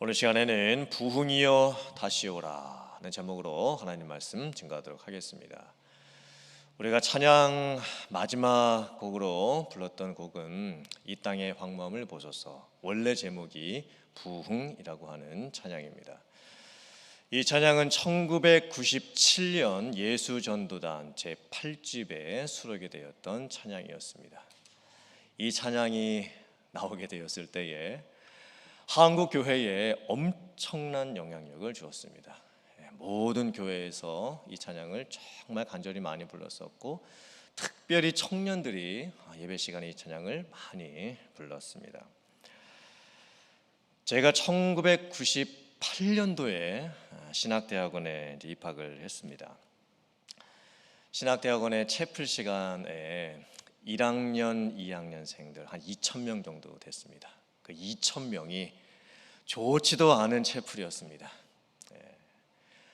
오늘 시간에는 부흥이여 다시 오라 는 제목으로 하나님 말씀 증거하도록 하겠습니다. 우리가 찬양 마지막 곡으로 불렀던 곡은 이 땅의 황무함을 보소서, 원래 제목이 부흥이라고 하는 찬양입니다. 이 찬양은 1997년 예수전도단 제8집에 수록이 되었던 찬양이었습니다. 이 찬양이 나오게 되었을 때에 한국 교회에 엄청난 영향력을 주었습니다. 모든 교회에서 이 찬양을 정말 간절히 많이 불렀었고, 특별히 청년들이 예배 시간에 이 찬양을 많이 불렀습니다. 제가 1998년도에 신학대학원에 입학을 했습니다. 신학대학원의 채플 시간에 1학년, 2학년생들 한 2,000명 정도 됐습니다. 그 2,000명이 좋지도 않은 채플이었습니다.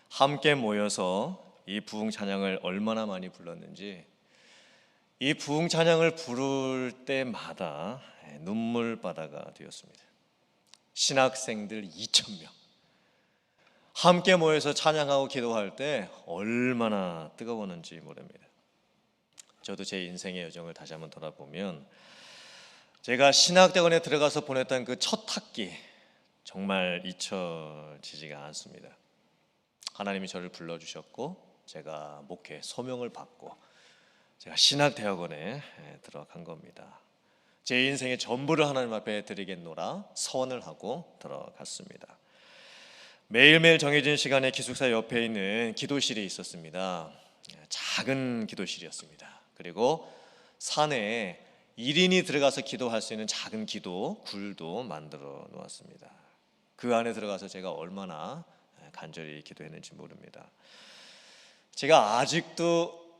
함께 모여서 이 부흥 찬양을 얼마나 많이 불렀는지, 이 부흥 찬양을 부를 때마다 눈물바다가 되었습니다. 신학생들 2,000명 함께 모여서 찬양하고 기도할 때 얼마나 뜨거웠는지 모릅니다. 저도 제 인생의 여정을 다시 한번 돌아보면 제가 신학대학원에 들어가서 보냈던 그 첫 학기 정말 잊혀지지가 않습니다. 하나님이 저를 불러주셨고, 제가 목회 소명을 받고 제가 신학대학원에 들어간 겁니다. 제 인생의 전부를 하나님 앞에 드리겠노라 서원을 하고 들어갔습니다. 매일매일 정해진 시간에 기숙사 옆에 있는 기도실이 있었습니다. 작은 기도실이었습니다. 그리고 산에 1인이 들어가서 기도할 수 있는 작은 기도 굴도 만들어 놓았습니다. 그 안에 들어가서 제가 얼마나 간절히 기도했는지 모릅니다. 제가 아직도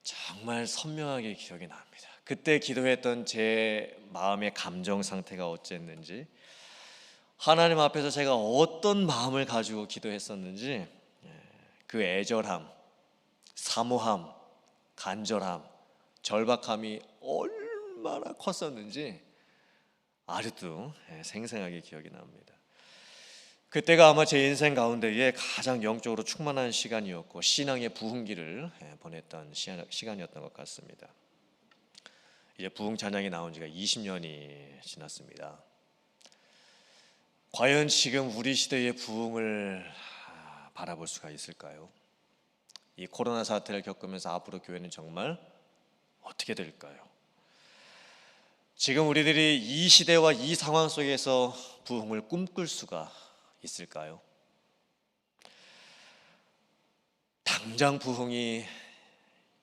정말 선명하게 기억이 납니다. 그때 기도했던 제 마음의 감정 상태가 어땠는지, 하나님 앞에서 제가 어떤 마음을 가지고 기도했었는지, 그 애절함, 사모함, 간절함, 절박함이 얼마나 컸었는지 아직도 생생하게 기억이 납니다. 그때가 아마 제 인생 가운데에 가장 영적으로 충만한 시간이었고, 신앙의 부흥기를 보냈던 시간이었던 것 같습니다. 이제 부흥 찬양이 나온 지가 20년이 지났습니다. 과연 지금 우리 시대의 부흥을 바라볼 수가 있을까요? 이 코로나 사태를 겪으면서 앞으로 교회는 정말 어떻게 될까요? 지금 우리들이 이 시대와 이 상황 속에서 부흥을 꿈꿀 수가 있을까요? 당장 부흥이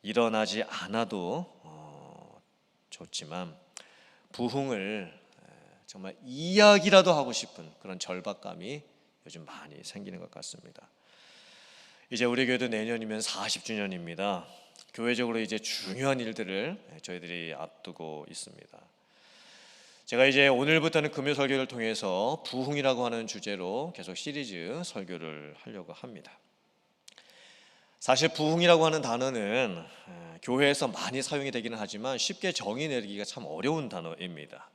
일어나지 않아도 좋지만, 부흥을 정말 이야기라도 하고 싶은 그런 절박감이 요즘 많이 생기는 것 같습니다. 이제 우리 교회도 내년이면 40주년입니다. 교회적으로 이제 중요한 일들을 저희들이 앞두고 있습니다. 제가 이제 오늘부터는 금요 설교를 통해서 부흥이라고 하는 주제로 계속 시리즈 설교를 하려고 합니다. 사실 부흥이라고 하는 단어는 교회에서 많이 사용이 되기는 하지만 쉽게 정의 내리기가 참 어려운 단어입니다.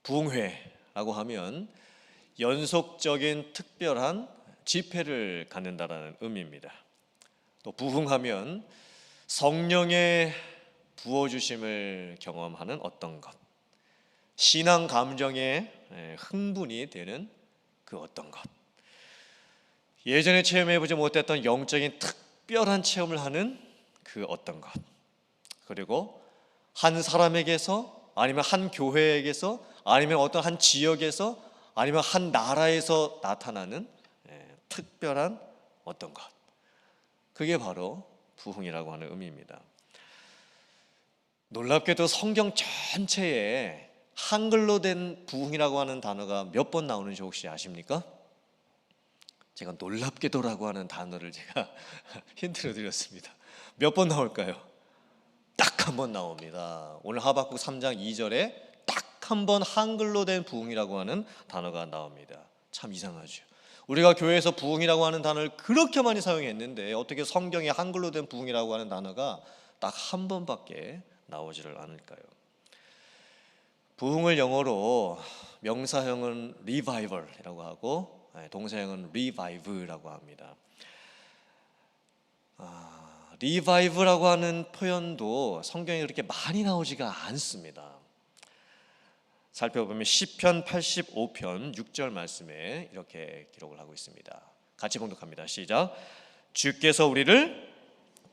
부흥회라고 하면 연속적인 특별한 집회를 갖는다라는 의미입니다. 또 부흥하면 성령의 부어주심을 경험하는 어떤 것, 신앙 감정에 흥분이 되는 그 어떤 것, 예전에 체험해보지 못했던 영적인 특별한 체험을 하는 그 어떤 것, 그리고 한 사람에게서, 아니면 한 교회에게서, 아니면 어떤 한 지역에서, 아니면 한 나라에서 나타나는 특별한 어떤 것, 그게 바로 부흥이라고 하는 의미입니다. 놀랍게도 성경 전체에 한글로 된 부흥이라고 하는 단어가 몇 번 나오는지 혹시 아십니까? 제가 놀랍게도라고 하는 단어를 제가 힌트를 드렸습니다. 몇 번 나올까요? 딱 한 번 나옵니다. 오늘 하박국 3장 2절에 딱 한 번 한글로 된 부흥이라고 하는 단어가 나옵니다. 참 이상하죠. 우리가 교회에서 부흥이라고 하는 단어를 그렇게 많이 사용했는데 어떻게 성경에 한글로 된 부흥이라고 하는 단어가 딱 한 번밖에 나오지를 않을까요? 부흥을 영어로 명사형은 revival이라고 하고 동사형은 revive라고 합니다. revive라고 하는 표현도 성경에 그렇게 많이 나오지가 않습니다. 살펴보면 시편 85편 6절 말씀에 이렇게 기록을 하고 있습니다. 같이 봉독합니다. 시작. 주께서 우리를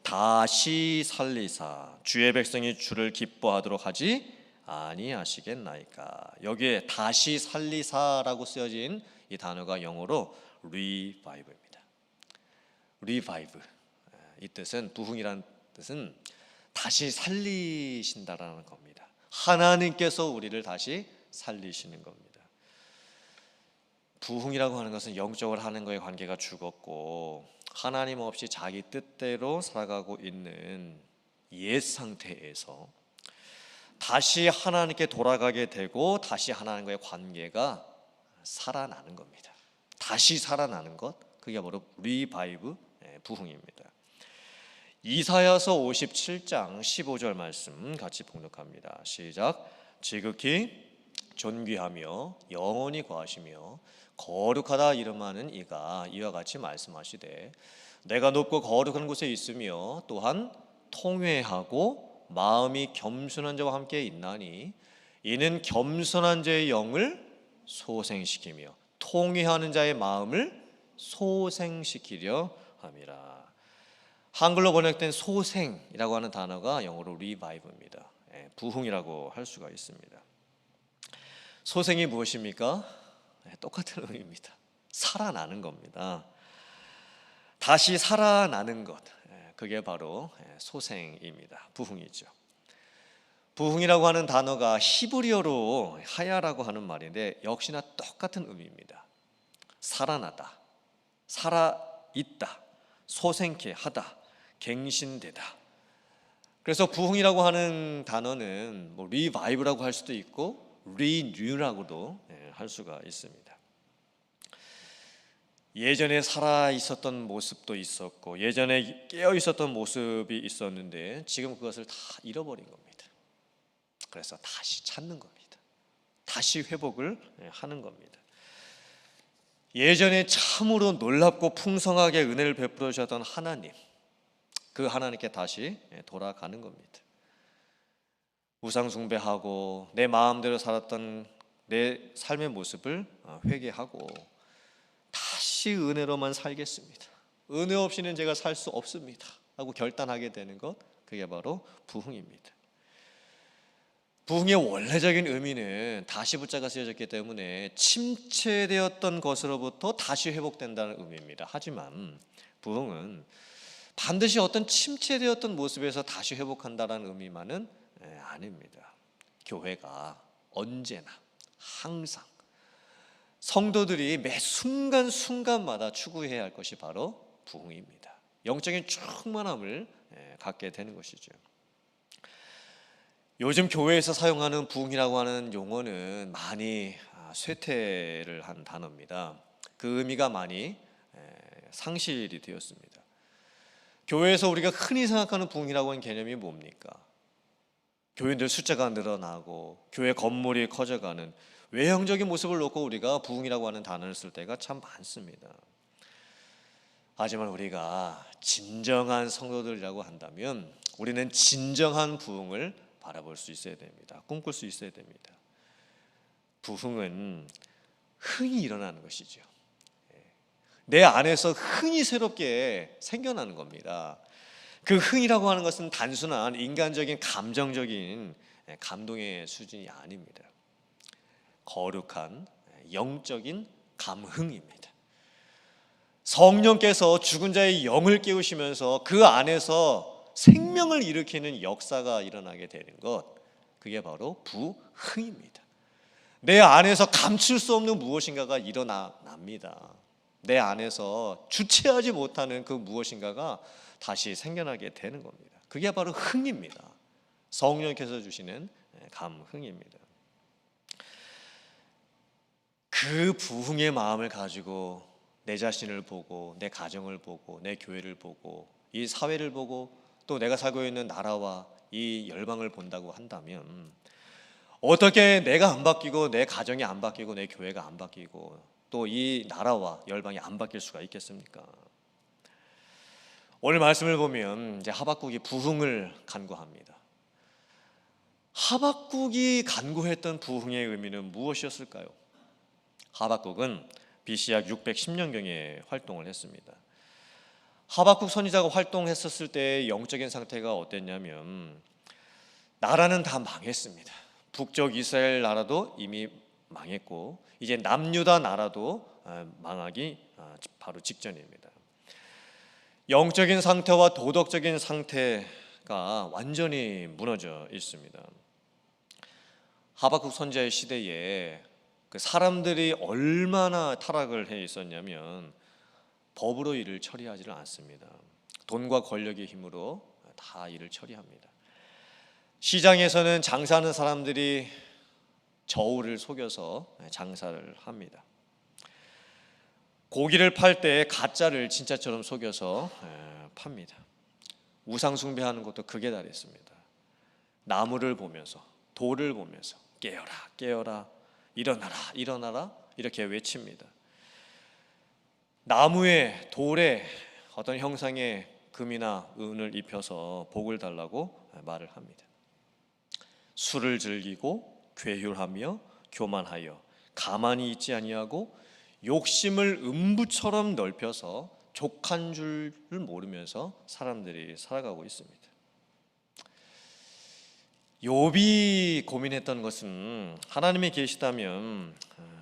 다시 살리사 주의 백성이 주를 기뻐하도록 하지 아니하시겠나이까. 여기에 다시 살리사라고 쓰여진 이 단어가 영어로 revive입니다. revive. 이 뜻은, 부흥이라는 뜻은 다시 살리신다라는 겁니다. 하나님께서 우리를 다시 살리시는 겁니다. 부흥이라고 하는 것은 영적으로 하나님과의 관계가 죽었고 하나님 없이 자기 뜻대로 살아가고 있는 옛 상태에서 다시 하나님께 돌아가게 되고 다시 하나님과의 관계가 살아나는 겁니다. 다시 살아나는 것, 그게 바로 리바이브, 부흥입니다. 이사야서 57장 15절 말씀 같이 봉독합니다. 시작. 지극히 존귀하며 영원히 거하시며 거룩하다 이름하는 이가 이와 같이 말씀하시되 내가 높고 거룩한 곳에 있으며 또한 통회하고 마음이 겸손한 자와 함께 있나니 이는 겸손한 자의 영을 소생시키며 통회하는 자의 마음을 소생시키려 함이라. 한글로 번역된 소생이라고 하는 단어가 영어로 revive입니다. 부흥이라고 할 수가 있습니다. 소생이 무엇입니까? 똑같은 의미입니다. 살아나는 겁니다. 다시 살아나는 것, 그게 바로 소생입니다. 부흥이죠. 부흥이라고 하는 단어가 히브리어로 하야라고 하는 말인데 역시나 똑같은 의미입니다. 살아나다, 살아있다, 소생케 하다, 갱신되다. 그래서 부흥이라고 하는 단어는 뭐 리바이브라고 할 수도 있고 리뉴라고도 할 수가 있습니다. 예전에 살아 있었던 모습도 있었고 예전에 깨어 있었던 모습이 있었는데 지금 그것을 다 잃어버린 겁니다. 그래서 다시 찾는 겁니다. 다시 회복을 하는 겁니다. 예전에 참으로 놀랍고 풍성하게 은혜를 베풀어 주셨던 하나님, 그 하나님께 다시 돌아가는 겁니다. 우상 숭배하고 내 마음대로 살았던 내 삶의 모습을 회개하고 다시 은혜로만 살겠습니다. 은혜 없이는 제가 살 수 없습니다 하고 결단하게 되는 것, 그게 바로 부흥입니다. 부흥의 원래적인 의미는 다시 붙자가 쓰여졌기 때문에 침체되었던 것으로부터 다시 회복된다는 의미입니다. 하지만 부흥은 반드시 어떤 침체되었던 모습에서 다시 회복한다는 의미만은 아닙니다. 교회가 언제나 항상 성도들이 매 순간순간마다 추구해야 할 것이 바로 부흥입니다. 영적인 충만함을 갖게 되는 것이죠. 요즘 교회에서 사용하는 부흥이라고 하는 용어는 많이 쇠퇴를 한 단어입니다. 그 의미가 많이 상실이 되었습니다. 교회에서 우리가 흔히 생각하는 부흥이라고 하는 개념이 뭡니까? 교인들 숫자가 늘어나고 교회 건물이 커져가는 외형적인 모습을 놓고 우리가 부흥이라고 하는 단어를 쓸 때가 참 많습니다. 하지만 우리가 진정한 성도들이라고 한다면 우리는 진정한 부흥을 바라볼 수 있어야 됩니다. 꿈꿀 수 있어야 됩니다. 부흥은 흥이 일어나는 것이죠. 내 안에서 흥이 새롭게 생겨나는 겁니다. 그 흥이라고 하는 것은 단순한 인간적인 감정적인 감동의 수준이 아닙니다. 거룩한 영적인 감흥입니다. 성령께서 죽은 자의 영을 깨우시면서 그 안에서 생명을 일으키는 역사가 일어나게 되는 것, 그게 바로 부흥입니다. 내 안에서 감출 수 없는 무엇인가가 일어납니다. 내 안에서 주체하지 못하는 그 무엇인가가 다시 생겨나게 되는 겁니다. 그게 바로 흥입니다. 성령께서 주시는 감흥입니다. 그 부흥의 마음을 가지고 내 자신을 보고 내 가정을 보고 내 교회를 보고 이 사회를 보고 또 내가 살고 있는 나라와 이 열방을 본다고 한다면 어떻게 내가 안 바뀌고 내 가정이 안 바뀌고 내 교회가 안 바뀌고 또 이 나라와 열방이 안 바뀔 수가 있겠습니까? 오늘 말씀을 보면 이제 하박국이 부흥을 간구합니다. 하박국이 간구했던 부흥의 의미는 무엇이었을까요? 하박국은 BC약 610년경에 활동을 했습니다. 하박국 선지자가 활동했었을 때의 영적인 상태가 어땠냐면 나라는 다 망했습니다. 북쪽 이스라엘 나라도 이미 망했고 이제 남유다 나라도 망하기 바로 직전입니다. 영적인 상태와 도덕적인 상태가 완전히 무너져 있습니다. 하박국 선지자의 시대에 그 사람들이 얼마나 타락을 해 있었냐면 법으로 일을 처리하지를 않습니다. 돈과 권력의 힘으로 다 일을 처리합니다. 시장에서는 장사하는 사람들이 저울을 속여서 장사를 합니다. 고기를 팔 때 가짜를 진짜처럼 속여서 팝니다. 우상 숭배하는 것도 극에 달했습니다. 나무를 보면서 돌을 보면서 깨어라 깨어라 일어나라 일어나라 이렇게 외칩니다. 나무에 돌에 어떤 형상의 금이나 은을 입혀서 복을 달라고 말을 합니다. 술을 즐기고 괴휼하며 교만하여 가만히 있지 아니하고 욕심을 음부처럼 넓혀서 족한 줄을 모르면서 사람들이 살아가고 있습니다. 욥이 고민했던 것은 하나님이 계시다면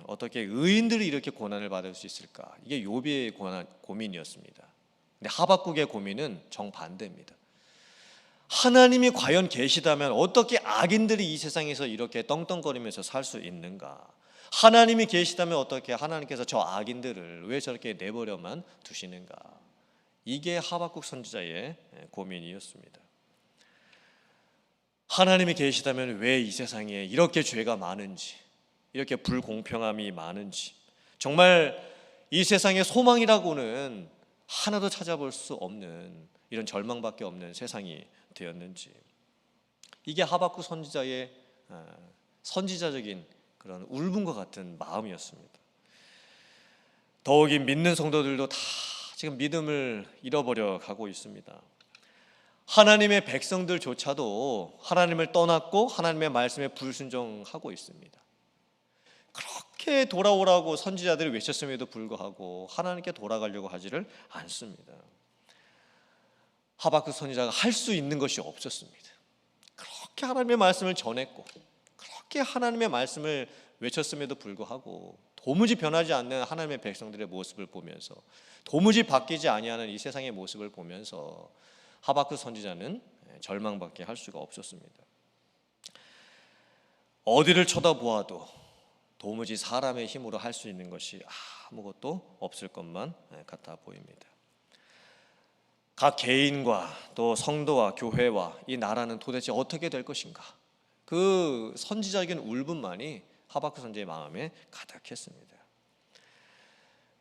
어떻게 의인들이 이렇게 고난을 받을 수 있을까? 이게 욥의 고민이었습니다. 근데 하박국의 고민은 정반대입니다. 하나님이 과연 계시다면 어떻게 악인들이 이 세상에서 이렇게 떵떵거리면서 살 수 있는가? 하나님이 계시다면 어떻게 하나님께서 저 악인들을 왜 저렇게 내버려만 두시는가? 이게 하박국 선지자의 고민이었습니다. 하나님이 계시다면 왜 이 세상에 이렇게 죄가 많은지, 이렇게 불공평함이 많은지, 정말 이 세상에 소망이라고는 하나도 찾아볼 수 없는 이런 절망밖에 없는 세상이 되었는지, 이게 하박국 선지자의 선지자적인 그런 울분과 같은 마음이었습니다. 더욱이 믿는 성도들도 다 지금 믿음을 잃어버려 가고 있습니다. 하나님의 백성들조차도 하나님을 떠났고 하나님의 말씀에 불순종하고 있습니다. 그렇게 돌아오라고 선지자들이 외쳤음에도 불구하고 하나님께 돌아가려고 하지를 않습니다. 하박국 선지자가 할 수 있는 것이 없었습니다. 그렇게 하나님의 말씀을 전했고 그렇게 하나님의 말씀을 외쳤음에도 불구하고 도무지 변하지 않는 하나님의 백성들의 모습을 보면서, 도무지 바뀌지 아니하는 이 세상의 모습을 보면서 하박국 선지자는 절망밖에 할 수가 없었습니다. 어디를 쳐다보아도 도무지 사람의 힘으로 할 수 있는 것이 아무것도 없을 것만 같아 보입니다. 각 개인과 또 성도와 교회와 이 나라는 도대체 어떻게 될 것인가? 그 선지자적인 울분만이 하박국 선지자의 마음에 가득했습니다.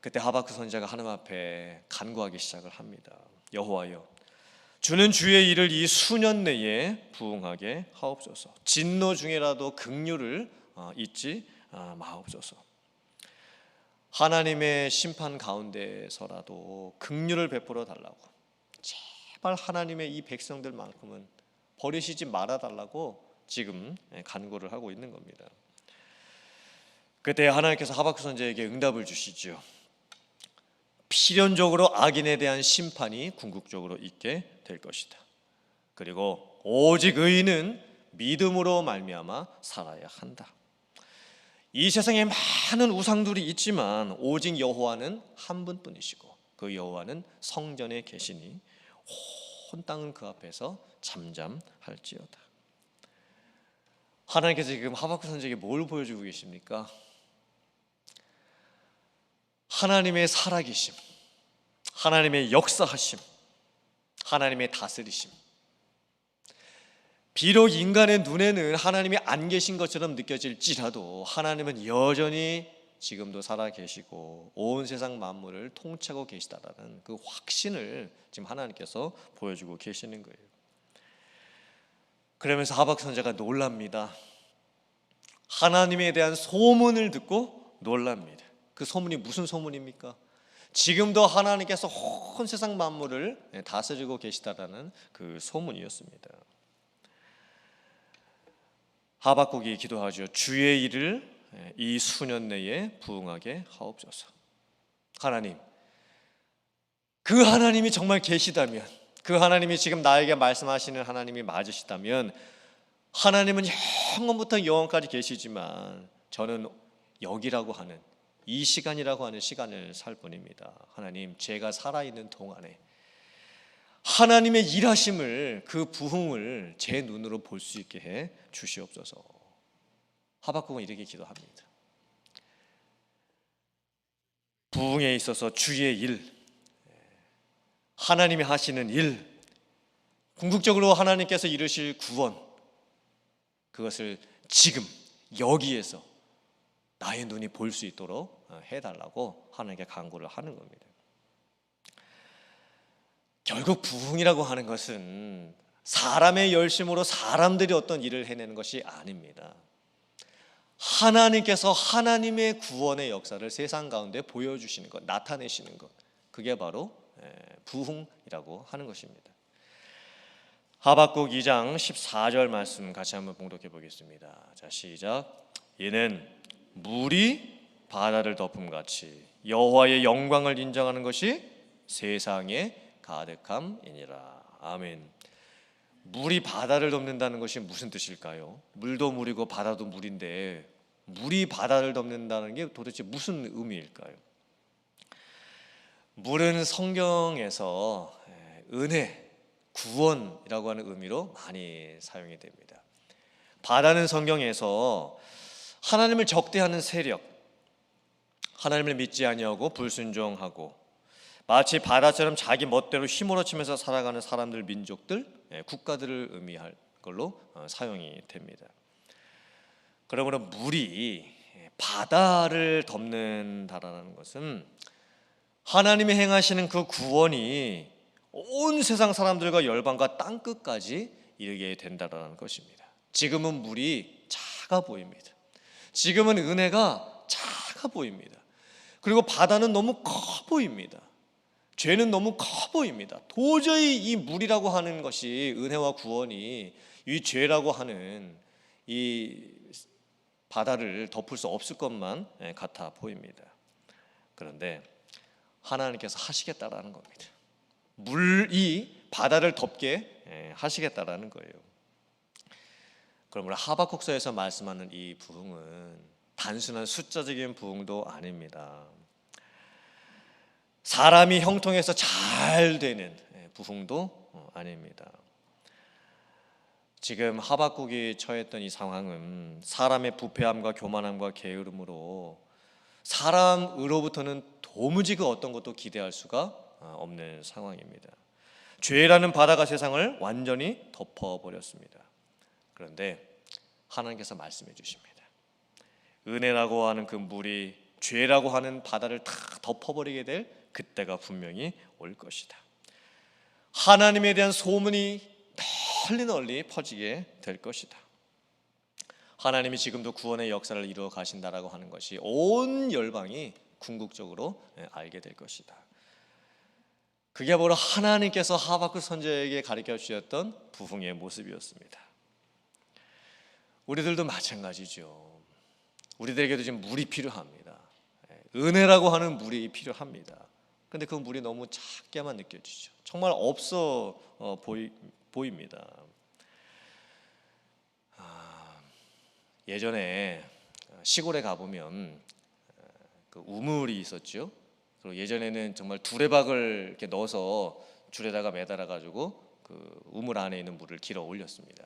그때 하박국 선지자가 하나님 앞에 간구하기 시작을 합니다. 여호와여, 주는 주의 일을 이 수년 내에 부응하게 하옵소서. 진노 중에라도 긍휼을 잊지 마옵소서. 하나님의 심판 가운데서라도 긍휼을 베풀어 달라고, 제발 하나님의 이 백성들만큼은 버리시지 말아 달라고 지금 간구를 하고 있는 겁니다. 그때 하나님께서 하박국 선지자에게 응답을 주시죠. 필연적으로 악인에 대한 심판이 궁극적으로 있게 될 것이다. 그리고 오직 의인은 믿음으로 말미암아 살아야 한다. 이 세상에 많은 우상들이 있지만 오직 여호와는 한 분뿐이시고 그 여호와는 성전에 계시니 온 땅은 그 앞에서 잠잠할지어다. 하나님께서 지금 하박국 선지자에게 뭘 보여주고 계십니까? 하나님의 살아계심, 하나님의 역사하심, 하나님의 다스리심. 비록 인간의 눈에는 하나님이 안 계신 것처럼 느껴질지라도 하나님은 여전히 지금도 살아계시고 온 세상 만물을 통치하고 계시다라는 그 확신을 지금 하나님께서 보여주고 계시는 거예요. 그러면서 하박국 선지자가 놀랍니다. 하나님에 대한 소문을 듣고 놀랍니다. 그 소문이 무슨 소문입니까? 지금도 하나님께서 온 세상 만물을 다스리고 계시다라는 그 소문이었습니다. 하박국이 기도하죠. 주의 일을 이 수년 내에 부응하게 하옵소서. 하나님, 그 하나님이 정말 계시다면, 그 하나님이 지금 나에게 말씀하시는 하나님이 맞으시다면, 하나님은 영원부터 영원까지 계시지만 저는 여기라고 하는, 이 시간이라고 하는 시간을 살 뿐입니다. 하나님, 제가 살아있는 동안에 하나님의 일하심을, 그 부흥을 제 눈으로 볼 수 있게 해 주시옵소서. 하박국은 이렇게 기도합니다. 부흥에 있어서 주의 일, 하나님이 하시는 일, 궁극적으로 하나님께서 이루실 구원, 그것을 지금 여기에서 나의 눈이 볼 수 있도록 해달라고 하나님께 간구를 하는 겁니다. 결국 부흥이라고 하는 것은 사람의 열심으로 사람들이 어떤 일을 해내는 것이 아닙니다. 하나님께서 하나님의 구원의 역사를 세상 가운데 보여주시는 것, 나타내시는 것, 그게 바로 부흥이라고 하는 것입니다. 하박국 2장 14절 말씀 같이 한번 봉독해 보겠습니다. 자, 시작. 이는 물이 바다를 덮음같이 여호와의 영광을 인정하는 것이 세상에 가득함이니라. 아멘. 물이 바다를 덮는다는 것이 무슨 뜻일까요? 물도 물이고 바다도 물인데 물이 바다를 덮는다는 게 도대체 무슨 의미일까요? 물은 성경에서 은혜, 구원이라고 하는 의미로 많이 사용이 됩니다. 바다는 성경에서 하나님을 적대하는 세력, 하나님을 믿지 아니하고 불순종하고 마치 바다처럼 자기 멋대로 휘몰아치면서 살아가는 사람들, 민족들, 국가들을 의미할 걸로 사용이 됩니다. 그러므로 물이 바다를 덮는다라는 것은 하나님이 행하시는 그 구원이 온 세상 사람들과 열방과 땅끝까지 이르게 된다라는 것입니다. 지금은 물이 작아 보입니다. 지금은 은혜가 작아 보입니다. 그리고 바다는 너무 커 보입니다. 죄는 너무 커 보입니다. 도저히 이 물이라고 하는 것이, 은혜와 구원이 이 죄라고 하는 이 바다를 덮을 수 없을 것만 같아 보입니다. 그런데 하나님께서 하시겠다라는 겁니다. 물이 바다를 덮게 하시겠다라는 거예요. 그러므로 하박국서에서 말씀하는 이 부흥은 단순한 숫자적인 부흥도 아닙니다. 사람이 형통해서 잘 되는 부흥도 아닙니다. 지금 하박국이 처했던 이 상황은 사람의 부패함과 교만함과 게으름으로 사람으로부터는 도무지 그 어떤 것도 기대할 수가 없는 상황입니다. 죄라는 바다가 세상을 완전히 덮어버렸습니다. 그런데 하나님께서 말씀해 주십니다. 은혜라고 하는 그 물이 죄라고 하는 바다를 다 덮어버리게 될 그때가 분명히 올 것이다. 하나님에 대한 소문이 널리 퍼지게 될 것이다. 하나님이 지금도 구원의 역사를 이루어 가신다라고 하는 것이 온 열방이 궁극적으로 알게 될 것이다. 그게 바로 하나님께서 하박국 선지자에게 가르쳐 주셨던 부흥의 모습이었습니다. 우리들도 마찬가지죠. 우리들에게도 지금 물이 필요합니다. 은혜라고 하는 물이 필요합니다. 그런데 그 물이 너무 작게만 느껴지죠. 정말 없어 보입니다. 예전에 시골에 가보면 그 우물이 있었죠. 그리고 예전에는 정말 두레박을 이렇게 넣어서 줄에다가 매달아 가지고 그 우물 안에 있는 물을 길어 올렸습니다.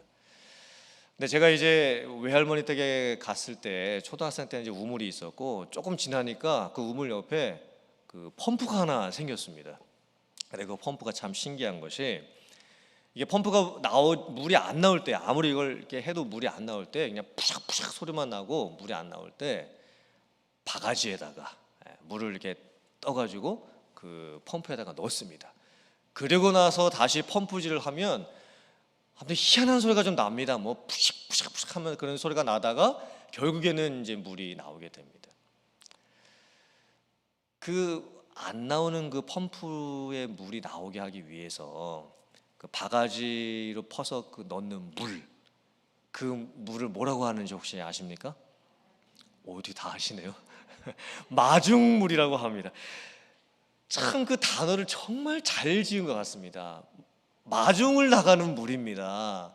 근데 제가 이제 외할머니 댁에 갔을 때 초등학생 때 이제 우물이 있었고 조금 지나니까 그 우물 옆에 그 펌프가 하나 생겼습니다. 근데 그 펌프가 참 신기한 것이 이게 펌프가 물이 안 나올 때, 아무리 이걸 이렇게 해도 물이 안 나올 때 그냥 푸샥푸샥 소리만 나고 물이 안 나올 때 바가지에다가 물을 이렇게 떠가지고 그 펌프에다가 넣습니다. 그리고 나서 다시 펌프질을 하면 아무튼 희한한 소리가 좀 납니다. 뭐 푸식푸식푸식 하면 그런 소리가 나다가 결국에는 이제 물이 나오게 됩니다. 그 안 나오는 그 펌프에 물이 나오게 하기 위해서 그 바가지로 퍼서 그 넣는 물, 그 물을 뭐라고 하는지 혹시 아십니까? 어디 다 아시네요. 마중물이라고 합니다. 참 그 단어를 정말 잘 지은 것 같습니다. 마중을 나가는 물입니다.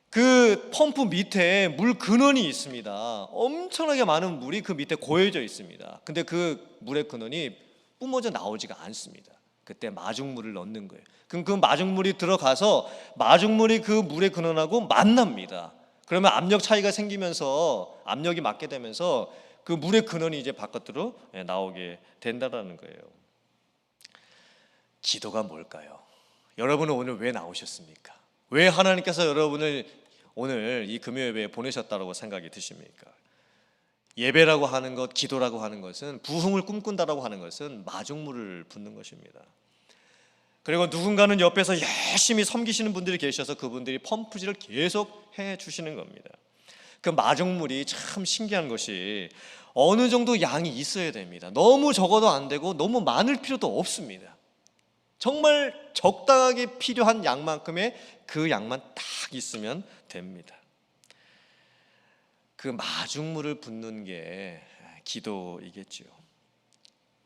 그 펌프 밑에 물 근원이 있습니다. 엄청나게 많은 물이 그 밑에 고여져 있습니다. 근데 그 물의 근원이 뿜어져 나오지가 않습니다. 그때 마중물을 넣는 거예요. 그럼 그 마중물이 들어가서 마중물이 그 물의 근원하고 만납니다. 그러면 압력 차이가 생기면서 압력이 맞게 되면서 그 물의 근원이 이제 바깥으로 나오게 된다라는 거예요. 기도가 뭘까요? 여러분은 오늘 왜 나오셨습니까? 왜 하나님께서 여러분을 오늘 이 금요예배에 보내셨다고 생각이 드십니까? 예배라고 하는 것, 기도라고 하는 것은, 부흥을 꿈꾼다라고 하는 것은 마중물을 붓는 것입니다. 그리고 누군가는 옆에서 열심히 섬기시는 분들이 계셔서 그분들이 펌프질을 계속 해 주시는 겁니다. 그 마중물이 참 신기한 것이 어느 정도 양이 있어야 됩니다. 너무 적어도 안 되고 너무 많을 필요도 없습니다. 정말 적당하게 필요한 양만큼의 그 양만 딱 있으면 됩니다. 그 마중물을 붓는 게 기도이겠지요.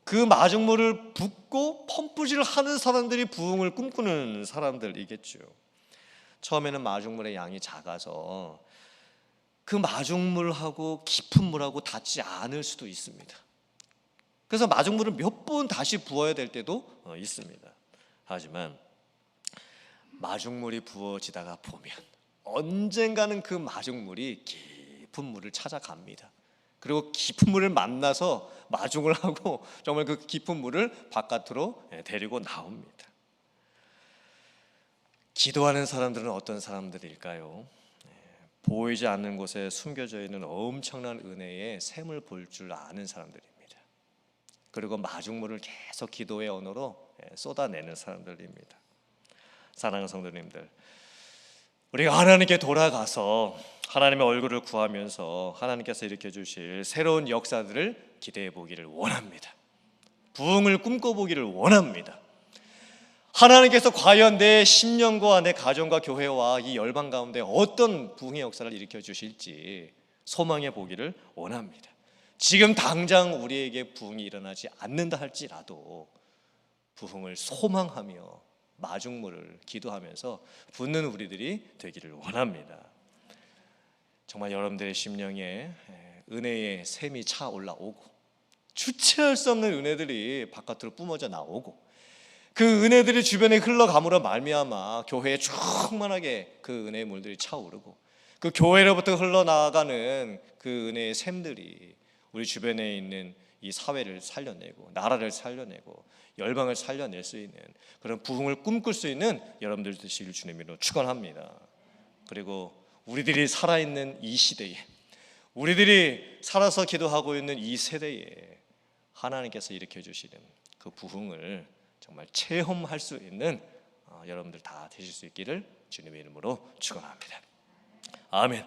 그 마중물을 붓고 펌프질을 하는 사람들이 부흥을 꿈꾸는 사람들이겠죠. 처음에는 마중물의 양이 작아서 그 마중물하고 깊은 물하고 닿지 않을 수도 있습니다. 그래서 마중물을 몇 번 다시 부어야 될 때도 있습니다. 하지만 마중물이 부어지다가 보면 언젠가는 그 마중물이 깊은 물을 찾아갑니다. 그리고 깊은 물을 만나서 마중을 하고 정말 그 깊은 물을 바깥으로 데리고 나옵니다. 기도하는 사람들은 어떤 사람들일까요? 보이지 않는 곳에 숨겨져 있는 엄청난 은혜의 샘을 볼 줄 아는 사람들입니다. 그리고 마중물을 계속 기도의 언어로 쏟아내는 사람들입니다. 사랑하는 성도님들, 우리가 하나님께 돌아가서 하나님의 얼굴을 구하면서 하나님께서 일으켜 주실 새로운 역사들을 기대해 보기를 원합니다. 부흥을 꿈꿔보기를 원합니다. 하나님께서 과연 내 심령과 내 가정과 교회와 이 열방 가운데 어떤 부흥의 역사를 일으켜 주실지 소망해 보기를 원합니다. 지금 당장 우리에게 부흥이 일어나지 않는다 할지라도 부흥을 소망하며 마중물을 기도하면서 붓는 우리들이 되기를 원합니다. 정말 여러분들의 심령에 은혜의 샘이 차 올라오고 주체할 수 없는 은혜들이 바깥으로 뿜어져 나오고 그 은혜들이 주변에 흘러감으로 말미암아 교회에 충만하게 그 은혜의 물들이 차오르고 그 교회로부터 흘러나가는 그 은혜의 샘들이 우리 주변에 있는 이 사회를 살려내고 나라를 살려내고 열방을 살려낼 수 있는 그런 부흥을 꿈꿀 수 있는 여러분들 되시길 주님으로 축원합니다. 그리고 우리들이 살아있는 이 시대에, 우리들이 살아서 기도하고 있는 이 세대에 하나님께서 일으켜 주시는 그 부흥을 정말 체험할 수 있는 여러분들 다 되실 수 있기를 주님의 이름으로 축원합니다. 아멘.